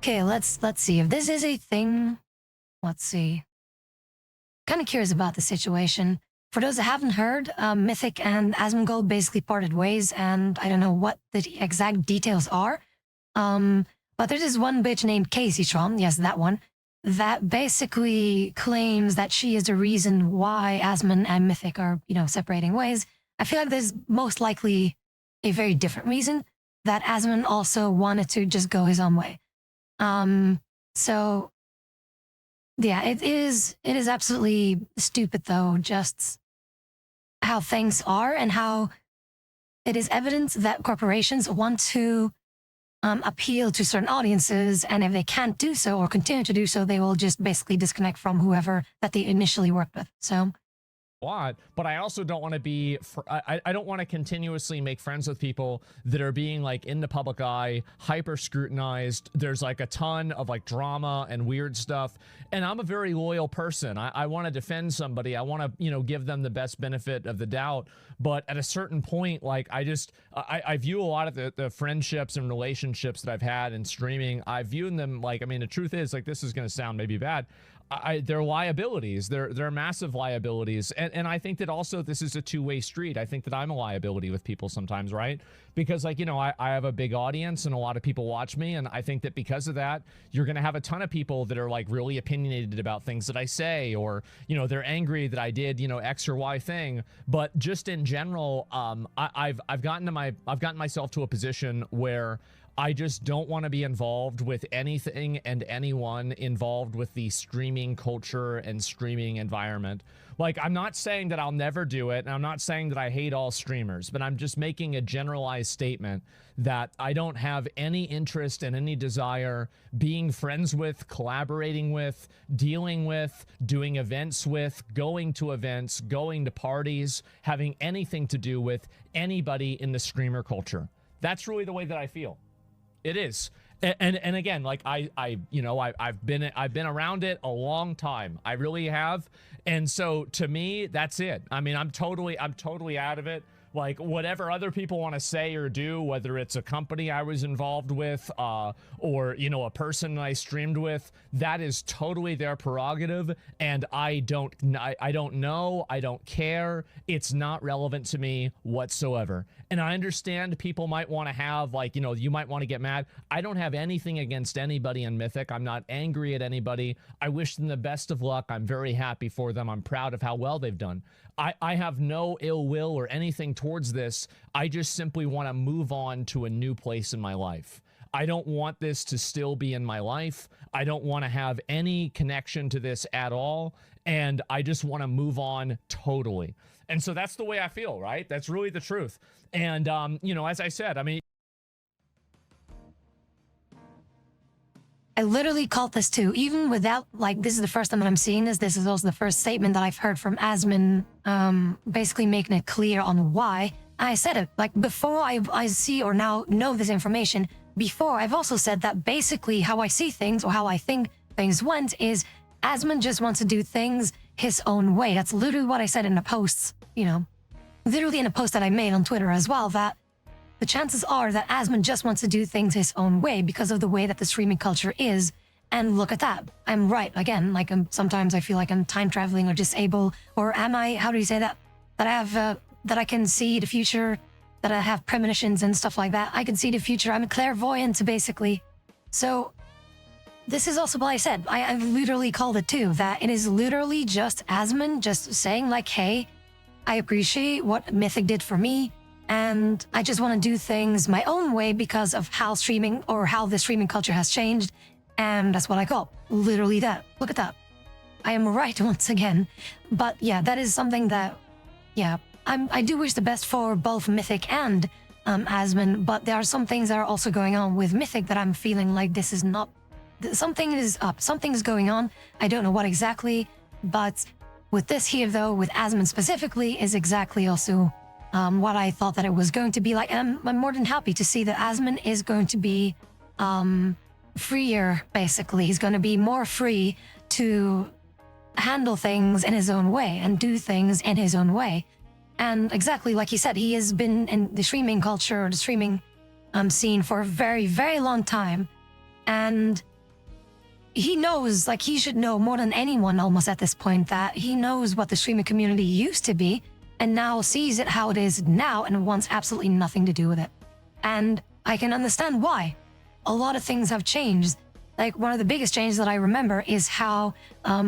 Okay, let's see if this is a thing. Let's see. Kind of curious about the situation. For those that haven't heard, Mythic and Asmongold basically parted ways, and I don't know what the exact details are. But there's this one bitch named Casey Tron, yes, that one, that basically claims that she is the reason why Asmon and Mythic are, separating ways. I feel like there's most likely a very different reason, that Asmon also wanted to just go his own way. So yeah, it is absolutely stupid though, just how things are and how it is evident that corporations want to appeal to certain audiences, and if they can't do so or continue to do so, they will just basically disconnect from whoever that they initially worked with. So but I also don't want to be I don't want to continuously make friends with people that are being like in the public eye, hyper scrutinized. There's like a ton of like drama and weird stuff, and I'm a very loyal person. I want to defend somebody. I want to give them the best benefit of the doubt, but at a certain point, like I view a lot of the friendships and relationships that I've had in streaming, I view them like, I mean, the truth is, like, this is going to sound maybe bad, they're liabilities. They're massive liabilities, and I think that also this is a two-way street. I think that I'm a liability with people sometimes, right? Because like I have a big audience and a lot of people watch me, and I think that because of that, you're gonna have a ton of people that are like really opinionated about things that I say, or they're angry that I did X or Y thing. But just in general, I've gotten myself to a position where I just don't want to be involved with anything and anyone involved with the streaming culture and streaming environment. Like, I'm not saying that I'll never do it, and I'm not saying that I hate all streamers, but I'm just making a generalized statement that I don't have any interest and any desire being friends with, collaborating with, dealing with, doing events with, going to events, going to parties, having anything to do with anybody in the streamer culture. That's really the way that I feel. It is. And again, like I've been around it a long time. I really have. And so to me, that's it. I mean, I'm totally out of it. Like, whatever other people want to say or do, whether it's a company I was involved with, or a person I streamed with, that is totally their prerogative, and I don't know, I don't care. It's not relevant to me whatsoever. And I understand people might want to have, like, you might want to get mad. I don't have anything against anybody in Mythic. I'm not angry at anybody. I wish them the best of luck. I'm very happy for them. I'm proud of how well they've done. I have no ill will or anything towards this. I just simply want to move on to a new place in my life. I don't want this to still be in my life. I don't want to have any connection to this at all. And I just want to move on totally. And so that's the way I feel, right? That's really the truth. And, as I said, I mean, I literally called this too, even without, like, this is the first time that I'm seeing this. This is also the first statement that I've heard from Asmon, basically making it clear on why. I said it, like, before I see or now know this information, before I've also said that basically how I see things or how I think things went is Asmon just wants to do things his own way. That's literally what I said in the posts, literally in a post that I made on Twitter as well, that the chances are that Asmon just wants to do things his own way because of the way that the streaming culture is. And look at that. I'm right. Again, like, sometimes I feel like I'm time traveling or disabled, or am I, how do you say that? That I have, that I can see the future, that I have premonitions and stuff like that. I can see the future. I'm a clairvoyant, basically. So this is also what I said. I've literally called it too, that it is literally just Asmon just saying like, hey, I appreciate what Mythic did for me, and I just want to do things my own way because of how streaming or how the streaming culture has changed. And that's what I call literally that. Look at that. I am right once again. But yeah, that is something that, yeah, I do wish the best for both Mythic and Asmon, but there are some things that are also going on with Mythic that I'm feeling like this is not, something is up, something is going on. I don't know what exactly, but with this here though, with Asmon specifically, is exactly also what I thought that it was going to be like. And I'm more than happy to see that Asmon is going to be freer, basically. He's going to be more free to handle things in his own way and do things in his own way. And exactly like he said, he has been in the streaming culture, the streaming scene for a very, very long time. And he knows, like, he should know more than anyone almost at this point that he knows what the streaming community used to be and now sees it how it is now and wants absolutely nothing to do with it. And I can understand why. A lot of things have changed. Like, one of the biggest changes that I remember is how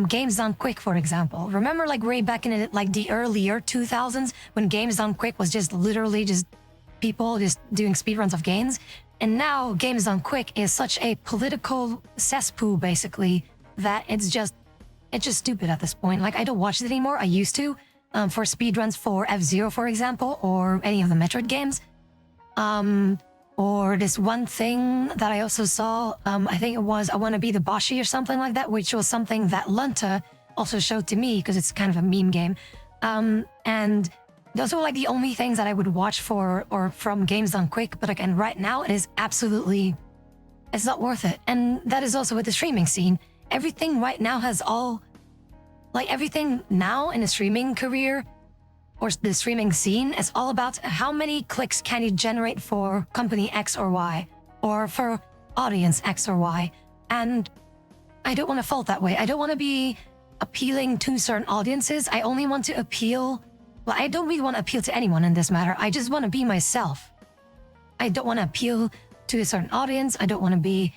Games Done Quick, for example. Remember, like, way back in it, like the earlier 2000s when Games Done Quick was just literally just people just doing speedruns of games? And now Games Done Quick is such a political cesspool, basically, that it's just stupid at this point. Like, I don't watch it anymore. I used to, for speedruns for F-Zero, for example, or any of the Metroid games. Or this one thing that I also saw, I think it was I Want to Be the Boshi or something like that, which was something that Lunta also showed to me because it's kind of a meme game. And those were like the only things that I would watch for or from Games Done Quick. But again, right now it is absolutely, it's not worth it. And that is also with the streaming scene. Everything right now has all, like everything now in the streaming career or the streaming scene is all about how many clicks can you generate for company X or Y, or for audience X or Y. And I don't want to fall that way. I don't want to be appealing to certain audiences. I only want to appeal, well, I don't really want to appeal to anyone in this matter. I just want to be myself. I don't want to appeal to a certain audience. I don't want to be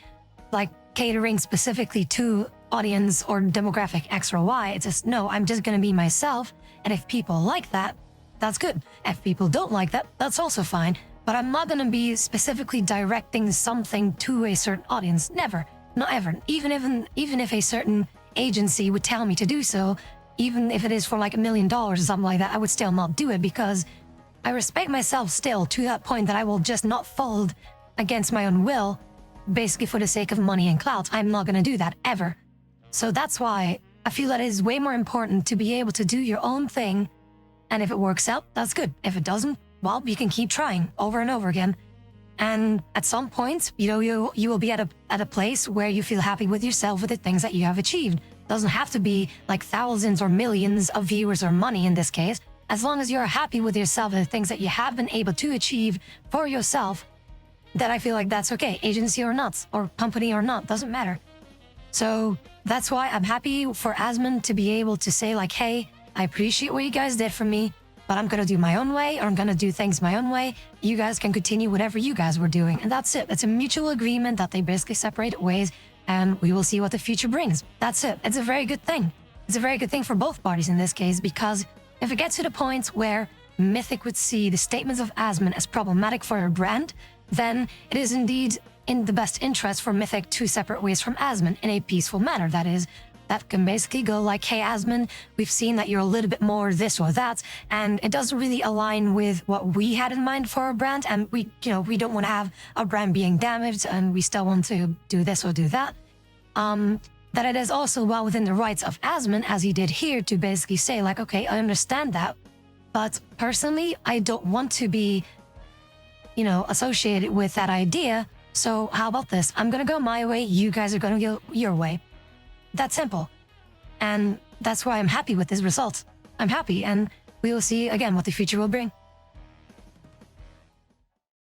like catering specifically to audience or demographic X or Y. It's just, no, I'm just going to be myself. And if people like that, that's good. If people don't like that, that's also fine. But I'm not going to be specifically directing something to a certain audience. Never. Not ever. Even if a certain agency would tell me to do so, even if it is for like $1 million or something like that, I would still not do it because I respect myself still to that point that I will just not fold against my own will, basically for the sake of money and clout. I'm not going to do that ever. So that's why I feel that it is way more important to be able to do your own thing. And if it works out, that's good. If it doesn't, well, you can keep trying over and over again. And at some point, you will be at a place where you feel happy with yourself with the things that you have achieved. Doesn't have to be like thousands or millions of viewers or money in this case. As long as you're happy with yourself and the things that you have been able to achieve for yourself, then I feel like that's okay. Agency or not, or company or not, doesn't matter. So that's why I'm happy for Asmon to be able to say like, hey, I appreciate what you guys did for me, but I'm going to do my own way, or I'm going to do things my own way. You guys can continue whatever you guys were doing. And that's it. It's a mutual agreement that they basically separated ways, and we will see what the future brings. That's it. It's a very good thing. It's a very good thing for both parties in this case, because if it gets to the point where Mythic would see the statements of Asmon as problematic for her brand, then it is indeed in the best interest for Mythic to separate ways from Asmon in a peaceful manner. That is, that can basically go like, hey, Asmon, we've seen that you're a little bit more this or that, and it doesn't really align with what we had in mind for our brand, and we don't want to have our brand being damaged, and we still want to do this or do that. That it is also well within the rights of Asmon, as he did here, to basically say like, okay, I understand that, but personally, I don't want to be, associated with that idea. So how about this? I'm going to go my way. You guys are going to go your way. That's simple. And that's why I'm happy with this result. I'm happy, and we will see again what the future will bring.